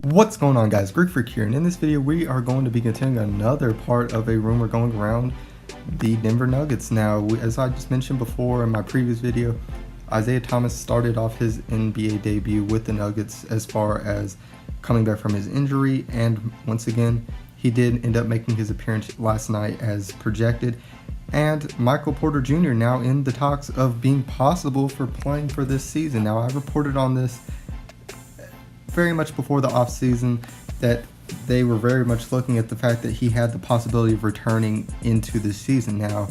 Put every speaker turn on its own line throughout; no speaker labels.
What's going on, guys? Greek Freak here, and in this video we are going to be continuing another part of a rumor going around the Denver Nuggets. Now, as I just mentioned before in my previous video, Isaiah Thomas started off his NBA debut with the Nuggets as far as coming back from his injury, and once again he did end up making his appearance last night as projected. And Michael Porter Jr. now in the talks of being possible for playing for this season. Now, I reported on this very much before the offseason that they were very much looking at the fact that he had the possibility of returning into the season. Now,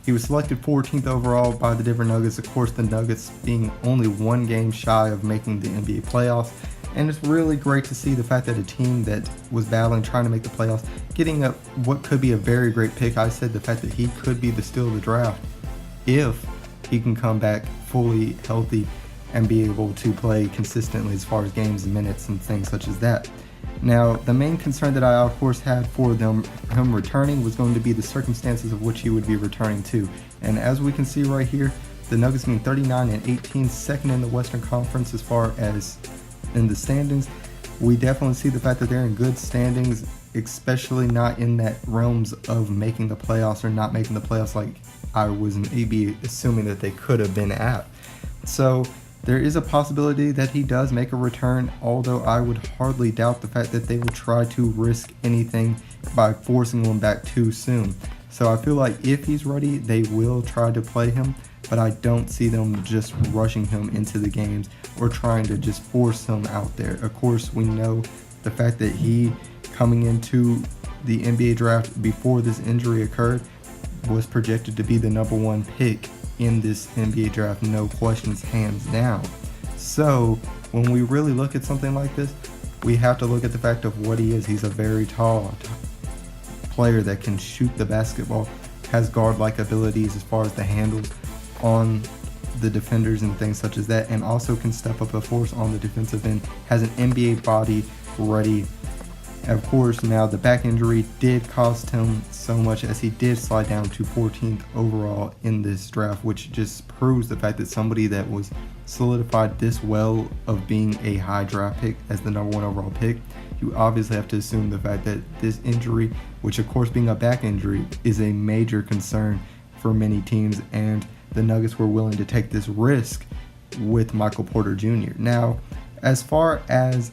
he was selected 14th overall by the Denver Nuggets. Of course, the Nuggets being only one game shy of making the NBA playoffs. And it's really great to see the fact that a team that was battling, trying to make the playoffs, getting what could be a very great pick. I said the fact that he could be the steal of the draft if he can come back fully healthy and be able to play consistently as far as games and minutes and things such as that. Now, the main concern that I of course had for him returning was going to be the circumstances of which he would be returning to. And as we can see right here, the Nuggets being 39-18, second in the Western Conference as far as in the standings. We definitely see the fact that they're in good standings, especially not in that realms of making the playoffs or not making the playoffs like I was maybe assuming that they could have been at. So there is a possibility that he does make a return, although I would hardly doubt the fact that they will try to risk anything by forcing him back too soon. So I feel like if he's ready, they will try to play him, but I don't see them just rushing him into the games or trying to just force him out there. Of course, we know the fact that he coming into the NBA draft before this injury occurred was projected to be the #1 pick in this NBA draft, no questions, hands down. So when we really look at something like this, we have to look at the fact of what he is. He's a very tall player that can shoot the basketball, has guard-like abilities as far as the handle on the defenders and things such as that, and also can step up a force on the defensive end, has an NBA body ready. Of course, now the back injury did cost him so much as he did slide down to 14th overall in this draft, which just proves the fact that somebody that was solidified this well of being a high draft pick as the #1 overall pick, you obviously have to assume the fact that this injury, which of course being a back injury, is a major concern for many teams, and the Nuggets were willing to take this risk with Michael Porter Jr. Now, as far as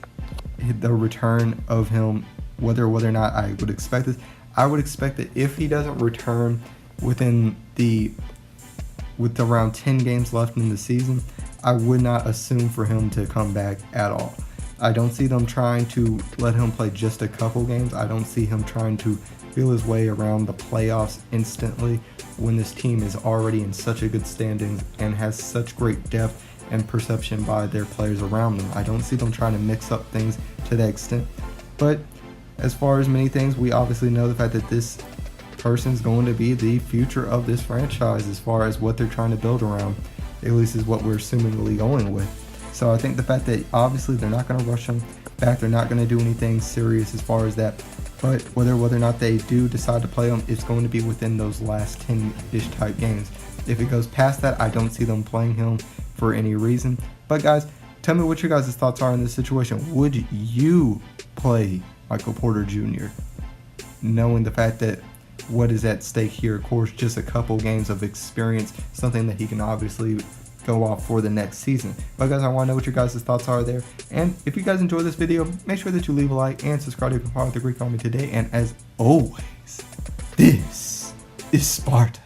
the return of him, whether or not I would expect this, I would expect that if he doesn't return with around 10 games left in the season, I would not assume for him to come back at all. I don't see them trying to let him play just a couple games. I don't see him trying to feel his way around the playoffs instantly when this team is already in such a good standings and has such great depth and perception by their players around them. I don't see them trying to mix up things to that extent. But as far as many things, we obviously know the fact that this person is going to be the future of this franchise as far as what they're trying to build around, at least is what we're assumingly going with. So I think the fact that obviously they're not going to rush him back, they're not going to do anything serious as far as that. But whether or not they do decide to play him, it's going to be within those last 10-ish type games. If it goes past that, I don't see them playing him for any reason. But guys, tell me what your guys' thoughts are in this situation. Would you play Michael Porter Jr., knowing the fact that what is at stake here? Of course, just a couple games of experience, something that he can obviously go off for the next season. But guys, I want to know what your guys' thoughts are there. And if you guys enjoyed this video, make sure that you leave a like and subscribe if you're part of the Greek Army today. And as always, this is Sparta.